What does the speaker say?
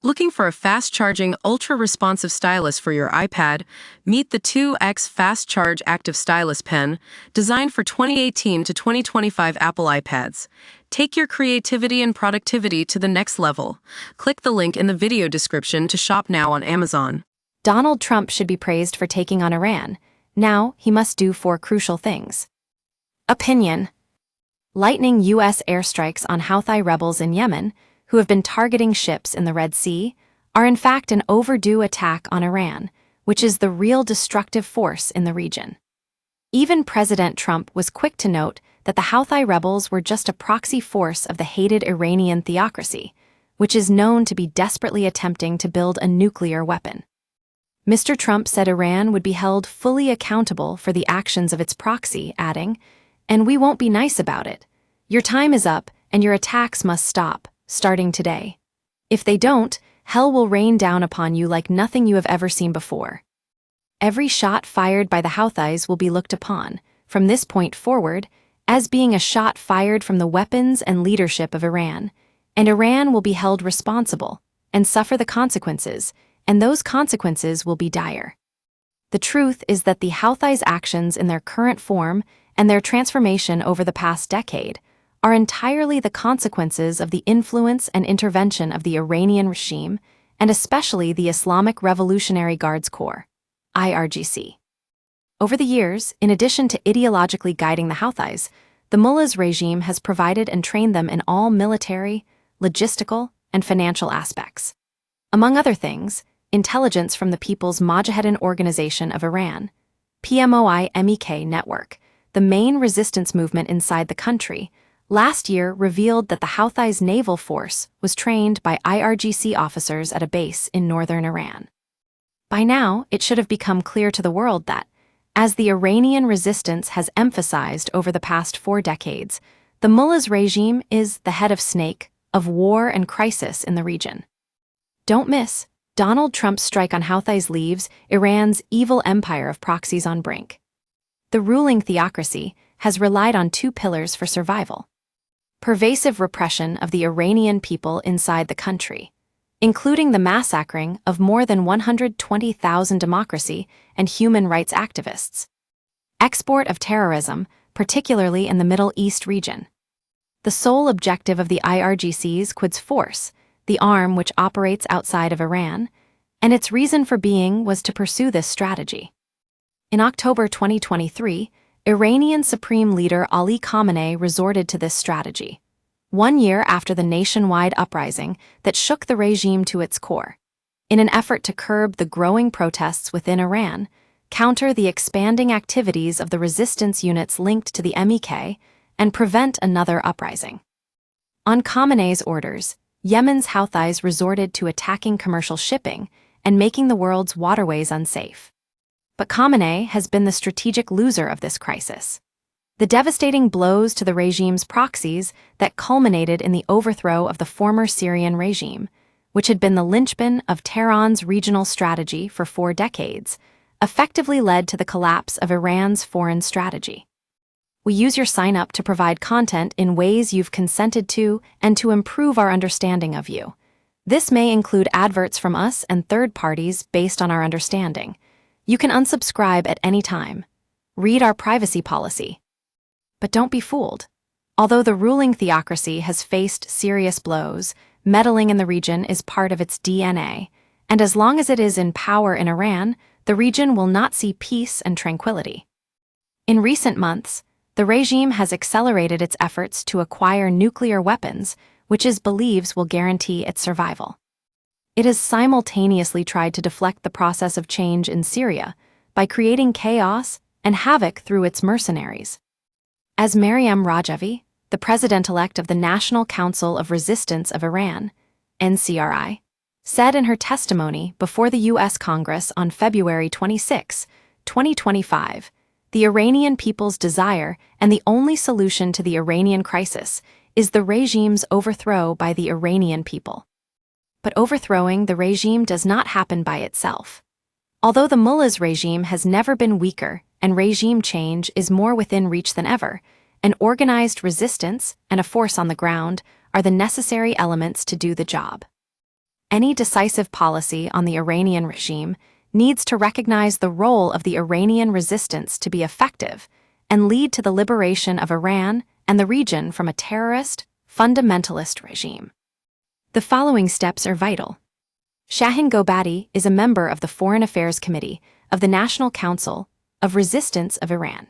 Looking for a fast-charging, ultra-responsive stylus for your iPad? Meet the 2X Fast Charge Active Stylus Pen, designed for 2018 to 2025 Apple iPads. Take your creativity and productivity to the next level. Click the link in the video description to shop now on Amazon. Donald Trump should be praised for taking on Iran. Now, he must do 4 crucial things. Opinion. Lightning U.S. airstrikes on Houthi rebels in Yemen, who have been targeting ships in the Red Sea, are in fact an overdue attack on Iran, which is the real destructive force in the region. Even President Trump was quick to note that the Houthi rebels were just a proxy force of the hated Iranian theocracy, which is known to be desperately attempting to build a nuclear weapon. Mr. Trump said Iran would be held fully accountable for the actions of its proxy, adding, "And we won't be nice about it. Your time is up, and your attacks must stop, starting today. If they don't, hell will rain down upon you like nothing you have ever seen before." Every shot fired by the Houthis will be looked upon, from this point forward, as being a shot fired from the weapons and leadership of Iran, and Iran will be held responsible and suffer the consequences, and those consequences will be dire. The truth is that the Houthis' actions in their current form and their transformation over the past decade are entirely the consequences of the influence and intervention of the Iranian regime, and especially the Islamic Revolutionary Guards Corps, IRGC. Over the years, in addition to ideologically guiding the Houthis, the mullahs regime has provided and trained them in all military, logistical, and financial aspects. Among other things, intelligence from the People's Mojahedin Organization of Iran, PMOI-MEK network, the main resistance movement inside the country, last year revealed that the Houthis' naval force was trained by IRGC officers at a base in northern Iran. By now, it should have become clear to the world that, as the Iranian resistance has emphasized over the past 4 decades, the mullahs regime is the head of snake of war and crisis in the region. Don't miss, Donald Trump's strike on Houthis leaves Iran's evil empire of proxies on brink. The ruling theocracy has relied on 2 pillars for survival: pervasive repression of the Iranian people inside the country, including the massacring of more than 120,000 democracy and human rights activists. Export of terrorism, particularly in the Middle East region. The sole objective of the IRGC's Quds Force, the arm which operates outside of Iran, and its reason for being was to pursue this strategy. In October 2023, Iranian Supreme Leader Ali Khamenei resorted to this strategy, 1 year after the nationwide uprising that shook the regime to its core, in an effort to curb the growing protests within Iran, counter the expanding activities of the resistance units linked to the MEK, and prevent another uprising. On Khamenei's orders, Yemen's Houthis resorted to attacking commercial shipping and making the world's waterways unsafe. But Khamenei has been the strategic loser of this crisis. The devastating blows to the regime's proxies that culminated in the overthrow of the former Syrian regime, which had been the linchpin of Tehran's regional strategy for 4 decades, effectively led to the collapse of Iran's foreign strategy. We use your sign-up to provide content in ways you've consented to and to improve our understanding of you. This may include adverts from us and third parties based on our understanding. You can unsubscribe at any time. Read our privacy policy. But don't be fooled. Although the ruling theocracy has faced serious blows, meddling in the region is part of its DNA, and as long as it is in power in Iran, the region will not see peace and tranquility. In recent months, the regime has accelerated its efforts to acquire nuclear weapons, which it believes will guarantee its survival. It has simultaneously tried to deflect the process of change in Syria by creating chaos and havoc through its mercenaries. As Maryam Rajavi, the president-elect of the National Council of Resistance of Iran, NCRI, said in her testimony before the U.S. Congress on February 26, 2025, the Iranian people's desire and the only solution to the Iranian crisis is the regime's overthrow by the Iranian people. But overthrowing the regime does not happen by itself. Although the mullahs regime has never been weaker and regime change is more within reach than ever, an organized resistance and a force on the ground are the necessary elements to do the job. Any decisive policy on the Iranian regime needs to recognize the role of the Iranian resistance to be effective and lead to the liberation of Iran and the region from a terrorist, fundamentalist regime. The following steps are vital. Shahin Gobadi is a member of the Foreign Affairs Committee of the National Council of Resistance of Iran.